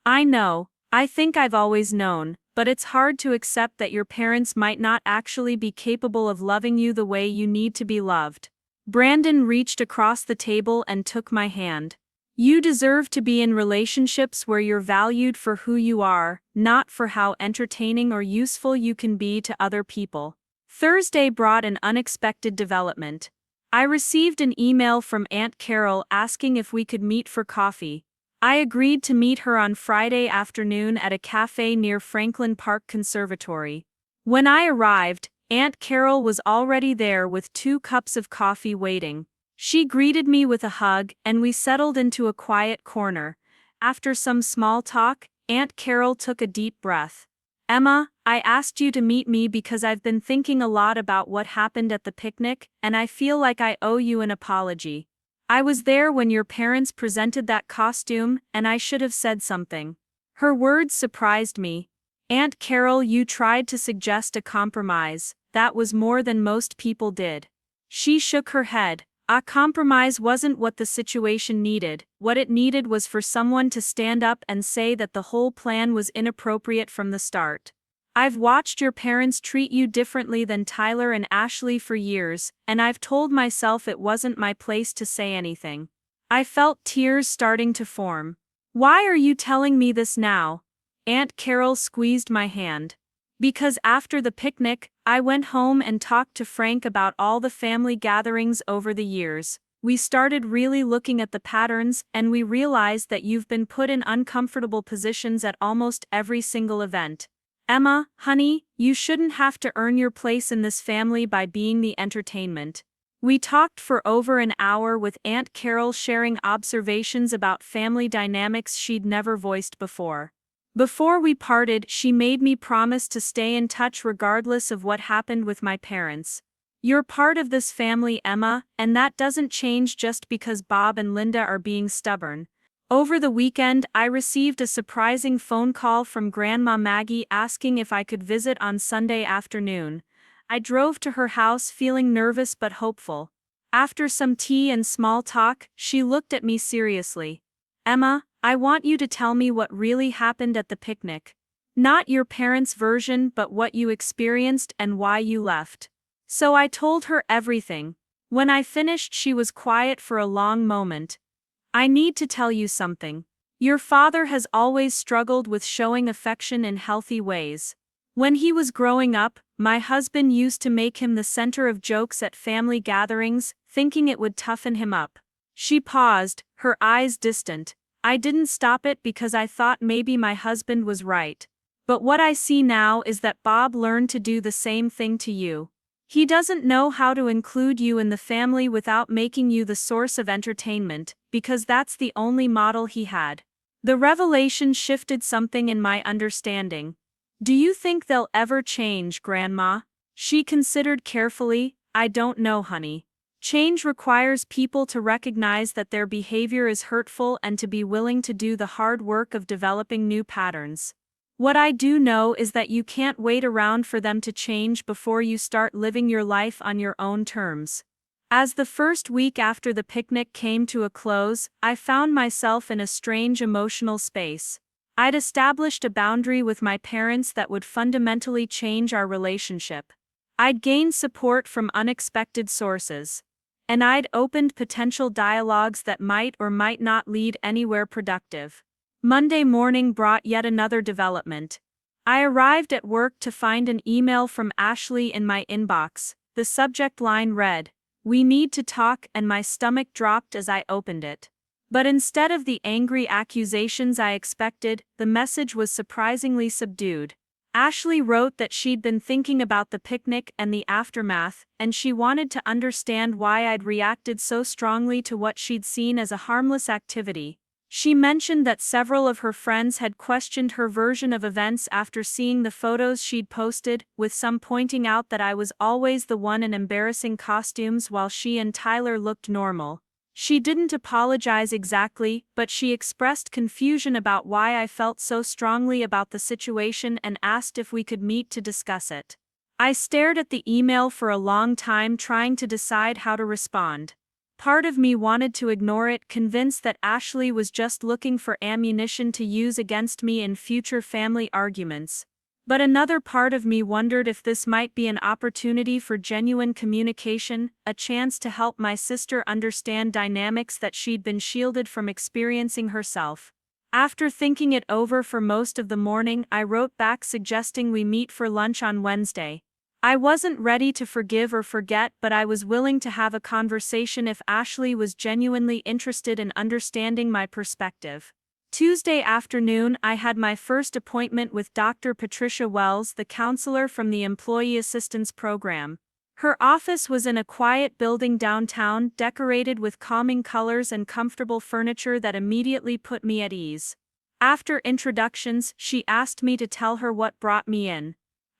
I know, I think I've always known, but it's hard to accept that your parents might not actually be capable of loving you the way you need to be loved. Brandon reached across the table and took my hand. You deserve to be in relationships where you're valued for who you are, not for how entertaining or useful you can be to other people. Thursday brought an unexpected development. I received an email from Aunt Carol asking if we could meet for coffee. I agreed to meet her on Friday afternoon at a cafe near Franklin Park Conservatory. When I arrived, Aunt Carol was already there with 2 cups of coffee waiting. She greeted me with a hug, and we settled into a quiet corner. After some small talk, Aunt Carol took a deep breath. "Emma, I asked you to meet me because I've been thinking a lot about what happened at the picnic, and I feel like I owe you an apology. I was there when your parents presented that costume, and I should have said something." Her words surprised me. "Aunt Carol, you tried to suggest a compromise. That was more than most people did." She shook her head. "A compromise wasn't what the situation needed. What it needed was for someone to stand up and say that the whole plan was inappropriate from the start. I've watched your parents treat you differently than Tyler and Ashley for years, and I've told myself it wasn't my place to say anything." I felt tears starting to form. "Why are you telling me this now?" Aunt Carol squeezed my hand. "Because after the picnic, I went home and talked to Frank about all the family gatherings over the years. We started really looking at the patterns, and we realized that you've been put in uncomfortable positions at almost every single event. Emma, honey, you shouldn't have to earn your place in this family by being the entertainment." We talked for over an hour with Aunt Carol sharing observations about family dynamics she'd never voiced before. Before we parted, she made me promise to stay in touch regardless of what happened with my parents. "You're part of this family, Emma, and that doesn't change just because Bob and Linda are being stubborn." Over the weekend, I received a surprising phone call from Grandma Maggie asking if I could visit on Sunday afternoon. I drove to her house feeling nervous but hopeful. After some tea and small talk, she looked at me seriously. "Emma, I want you to tell me what really happened at the picnic. Not your parents' version, but what you experienced and why you left." So I told her everything. When I finished, she was quiet for a long moment. "I need to tell you something. Your father has always struggled with showing affection in healthy ways. When he was growing up, my husband used to make him the center of jokes at family gatherings, thinking it would toughen him up." She paused, her eyes distant. "I didn't stop it because I thought maybe my husband was right. But what I see now is that Bob learned to do the same thing to you. He doesn't know how to include you in the family without making you the source of entertainment, because that's the only model he had." The revelation shifted something in my understanding. "Do you think they'll ever change, Grandma?" She considered carefully. "I don't know, honey. Change requires people to recognize that their behavior is hurtful and to be willing to do the hard work of developing new patterns. What I do know is that you can't wait around for them to change before you start living your life on your own terms." As the first week after the picnic came to a close, I found myself in a strange emotional space. I'd established a boundary with my parents that would fundamentally change our relationship. I'd gained support from unexpected sources. And I'd opened potential dialogues that might or might not lead anywhere productive. Monday morning brought yet another development. I arrived at work to find an email from Ashley in my inbox. The subject line read, "We need to talk," and my stomach dropped as I opened it. But instead of the angry accusations I expected, the message was surprisingly subdued. Ashley wrote that she'd been thinking about the picnic and the aftermath, and she wanted to understand why I'd reacted so strongly to what she'd seen as a harmless activity. She mentioned that several of her friends had questioned her version of events after seeing the photos she'd posted, with some pointing out that I was always the one in embarrassing costumes while she and Tyler looked normal. She didn't apologize exactly, but she expressed confusion about why I felt so strongly about the situation and asked if we could meet to discuss it. I stared at the email for a long time, trying to decide how to respond. Part of me wanted to ignore it, convinced that Ashley was just looking for ammunition to use against me in future family arguments. But another part of me wondered if this might be an opportunity for genuine communication, a chance to help my sister understand dynamics that she'd been shielded from experiencing herself. After thinking it over for most of the morning, I wrote back suggesting we meet for lunch on Wednesday. I wasn't ready to forgive or forget, but I was willing to have a conversation if Ashley was genuinely interested in understanding my perspective. Tuesday afternoon, I had my first appointment with Dr. Patricia Wells, the counselor from the Employee Assistance Program. Her office was in a quiet building downtown, decorated with calming colors and comfortable furniture that immediately put me at ease. After introductions, she asked me to tell her what brought me in.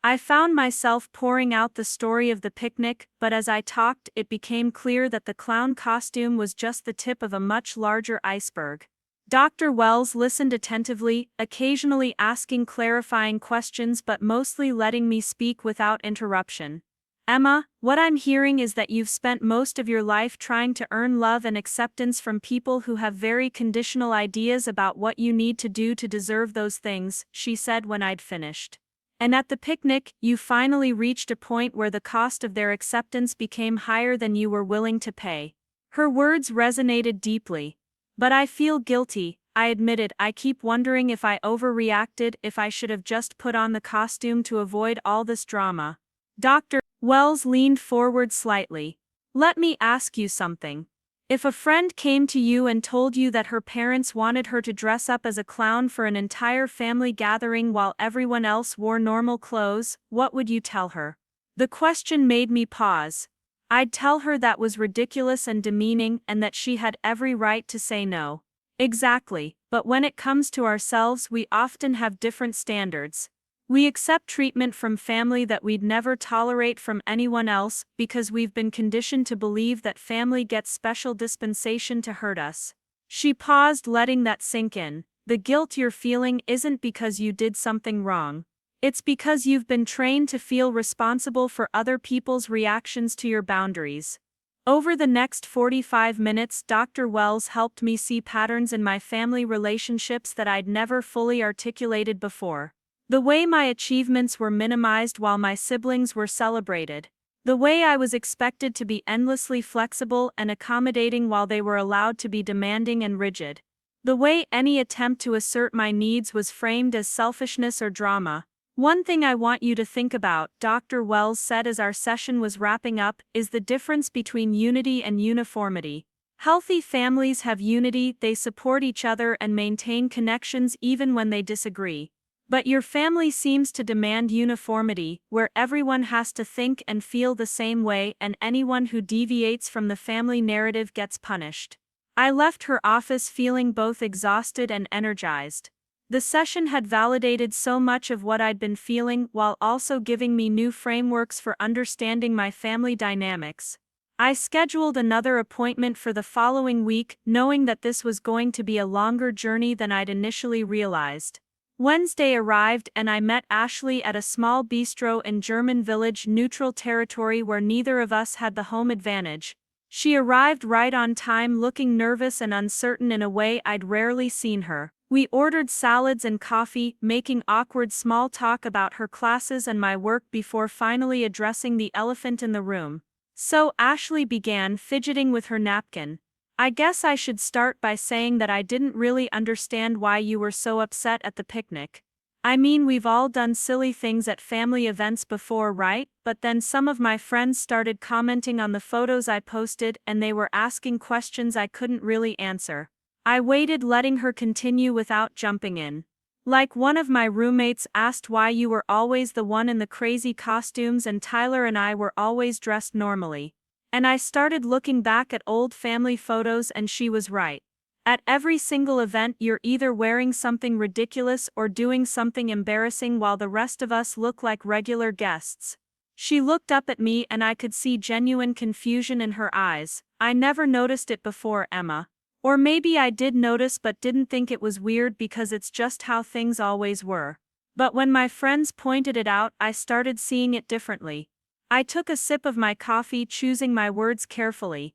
I found myself pouring out the story of the picnic, but as I talked, it became clear that the clown costume was just the tip of a much larger iceberg. Dr. Wells listened attentively, occasionally asking clarifying questions but mostly letting me speak without interruption. "Emma, what I'm hearing is that you've spent most of your life trying to earn love and acceptance from people who have very conditional ideas about what you need to do to deserve those things," she said when I'd finished. "And at the picnic, you finally reached a point where the cost of their acceptance became higher than you were willing to pay." Her words resonated deeply. "But I feel guilty," I admitted. "I keep wondering if I overreacted, if I should have just put on the costume to avoid all this drama." Dr. Wells leaned forward slightly. "Let me ask you something. If a friend came to you and told you that her parents wanted her to dress up as a clown for an entire family gathering while everyone else wore normal clothes, what would you tell her?" The question made me pause. I'd tell her that was ridiculous and demeaning and that she had every right to say no. Exactly, but when it comes to ourselves, we often have different standards. We accept treatment from family that we'd never tolerate from anyone else because we've been conditioned to believe that family gets special dispensation to hurt us. She paused, letting that sink in. "The guilt you're feeling isn't because you did something wrong. It's because you've been trained to feel responsible for other people's reactions to your boundaries." Over the next 45 minutes, Dr. Wells helped me see patterns in my family relationships that I'd never fully articulated before. The way my achievements were minimized while my siblings were celebrated. The way I was expected to be endlessly flexible and accommodating while they were allowed to be demanding and rigid. The way any attempt to assert my needs was framed as selfishness or drama. "One thing I want you to think about," Dr. Wells said as our session was wrapping up, "is the difference between unity and uniformity. Healthy families have unity, they support each other and maintain connections even when they disagree. But your family seems to demand uniformity, where everyone has to think and feel the same way, and anyone who deviates from the family narrative gets punished." I left her office feeling both exhausted and energized. The session had validated so much of what I'd been feeling while also giving me new frameworks for understanding my family dynamics. I scheduled another appointment for the following week, knowing that this was going to be a longer journey than I'd initially realized. Wednesday arrived and I met Ashley at a small bistro in German Village, neutral territory where neither of us had the home advantage. She arrived right on time, looking nervous and uncertain in a way I'd rarely seen her. We ordered salads and coffee, making awkward small talk about her classes and my work before finally addressing the elephant in the room. So Ashley began, fidgeting with her napkin. I guess I should start by saying that I didn't really understand why you were so upset at the picnic. I mean, we've all done silly things at family events before, right? But then some of my friends started commenting on the photos I posted and they were asking questions I couldn't really answer. I waited, letting her continue without jumping in. Like one of my roommates asked why you were always the one in the crazy costumes and Tyler and I were always dressed normally. And I started looking back at old family photos and she was right. At every single event, you're either wearing something ridiculous or doing something embarrassing while the rest of us look like regular guests. She looked up at me and I could see genuine confusion in her eyes. I never noticed it before, Emma. Or maybe I did notice but didn't think it was weird because it's just how things always were. But when my friends pointed it out, I started seeing it differently. I took a sip of my coffee, choosing my words carefully.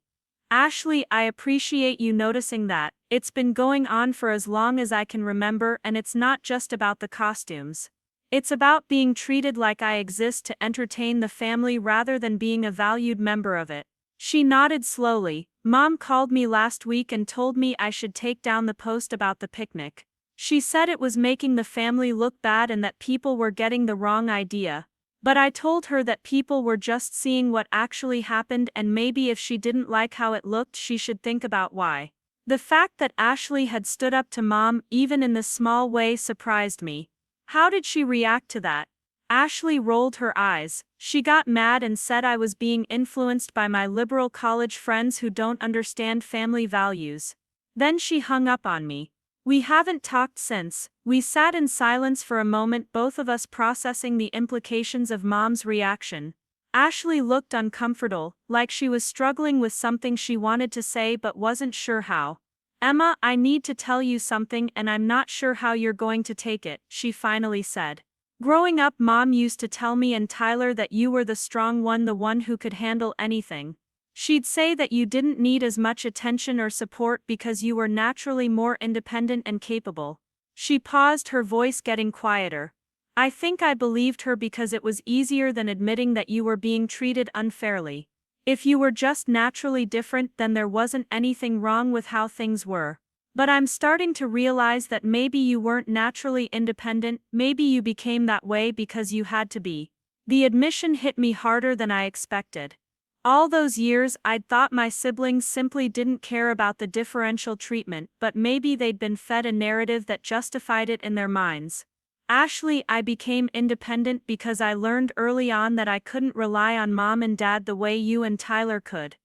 Ashley, I appreciate you noticing that. It's been going on for as long as I can remember, and it's not just about the costumes. It's about being treated like I exist to entertain the family rather than being a valued member of it. She nodded slowly. Mom called me last week and told me I should take down the post about the picnic. She said it was making the family look bad and that people were getting the wrong idea. But I told her that people were just seeing what actually happened and maybe if she didn't like how it looked, she should think about why. The fact that Ashley had stood up to Mom, even in this small way, surprised me. How did she react to that? Ashley rolled her eyes. She got mad and said I was being influenced by my liberal college friends who don't understand family values. Then she hung up on me. We haven't talked since. We sat in silence for a moment, both of us processing the implications of Mom's reaction. Ashley looked uncomfortable, like she was struggling with something she wanted to say but wasn't sure how. Emma, I need to tell you something and I'm not sure how you're going to take it, she finally said. Growing up, Mom used to tell me and Tyler that you were the strong one, the one who could handle anything. She'd say that you didn't need as much attention or support because you were naturally more independent and capable. She paused, her voice getting quieter. I think I believed her because it was easier than admitting that you were being treated unfairly. If you were just naturally different, then there wasn't anything wrong with how things were. But I'm starting to realize that maybe you weren't naturally independent, maybe you became that way because you had to be. The admission hit me harder than I expected. All those years, I'd thought my siblings simply didn't care about the differential treatment, but maybe they'd been fed a narrative that justified it in their minds. Ashley, I became independent because I learned early on that I couldn't rely on Mom and Dad the way you and Tyler could.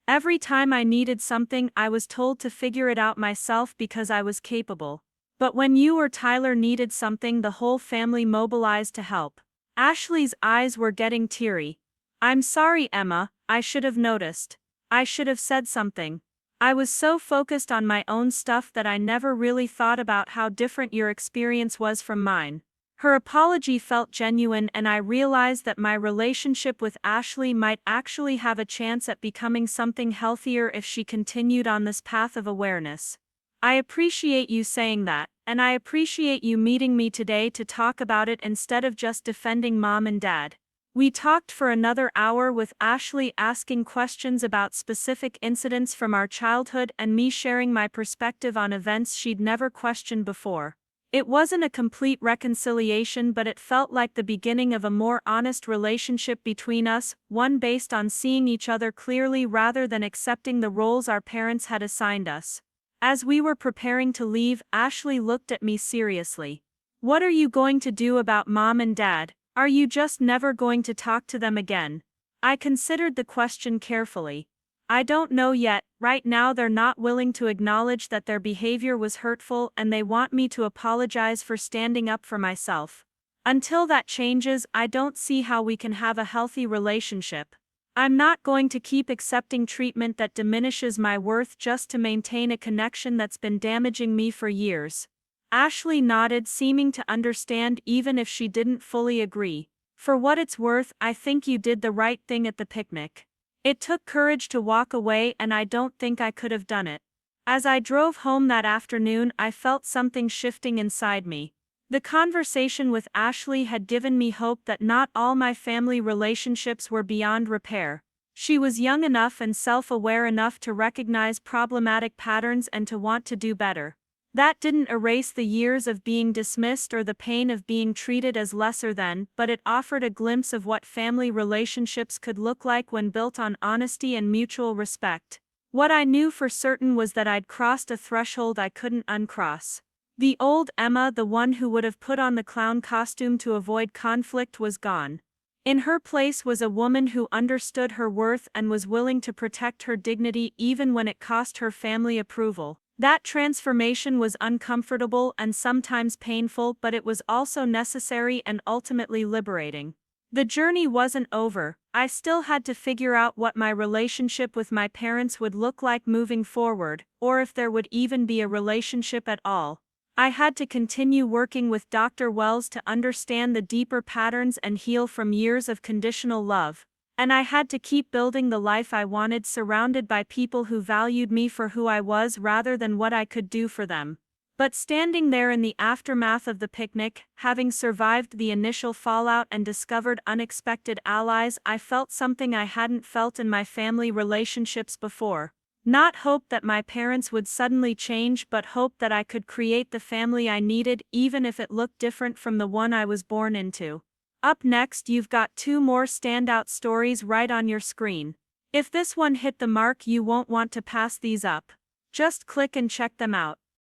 Every time I needed something, I was told to figure it out myself because I was capable. But when you or Tyler needed something, the whole family mobilized to help. Ashley's eyes were getting teary. I'm sorry, Emma, I should have noticed. I should have said something. I was so focused on my own stuff that I never really thought about how different your experience was from mine. Her apology felt genuine and I realized that my relationship with Ashley might actually have a chance at becoming something healthier if she continued on this path of awareness. I appreciate you saying that, and I appreciate you meeting me today to talk about it instead of just defending Mom and Dad. We talked for another hour with Ashley asking questions about specific incidents from our childhood and me sharing my perspective on events she'd never questioned before. It wasn't a complete reconciliation, but it felt like the beginning of a more honest relationship between us, one based on seeing each other clearly rather than accepting the roles our parents had assigned us. As we were preparing to leave, Ashley looked at me seriously. What are you going to do about Mom and Dad? Are you just never going to talk to them again? I considered the question carefully. I don't know yet. Right now they're not willing to acknowledge that their behavior was hurtful and they want me to apologize for standing up for myself. Until that changes, I don't see how we can have a healthy relationship. I'm not going to keep accepting treatment that diminishes my worth just to maintain a connection that's been damaging me for years. Ashley nodded, seeming to understand even if she didn't fully agree. For what it's worth, I think you did the right thing at the picnic. It took courage to walk away, and I don't think I could have done it. As I drove home that afternoon, I felt something shifting inside me. The conversation with Ashley had given me hope that not all my family relationships were beyond repair. She was young enough and self-aware enough to recognize problematic patterns and to want to do better. That didn't erase the years of being dismissed or the pain of being treated as lesser than, but it offered a glimpse of what family relationships could look like when built on honesty and mutual respect. What I knew for certain was that I'd crossed a threshold I couldn't uncross. The old Emma, the one who would have put on the clown costume to avoid conflict, was gone. In her place was a woman who understood her worth and was willing to protect her dignity even when it cost her family approval. That transformation was uncomfortable and sometimes painful, but it was also necessary and ultimately liberating. The journey wasn't over. I still had to figure out what my relationship with my parents would look like moving forward, or if there would even be a relationship at all. I had to continue working with Dr. Wells to understand the deeper patterns and heal from years of conditional love. And I had to keep building the life I wanted, surrounded by people who valued me for who I was rather than what I could do for them. But standing there in the aftermath of the picnic, having survived the initial fallout and discovered unexpected allies, I felt something I hadn't felt in my family relationships before. Not hope that my parents would suddenly change, but hope that I could create the family I needed, even if it looked different from the one I was born into. Up next, you've got two more standout stories right on your screen. If this one hit the mark, you won't want to pass these up. Just click and check them out.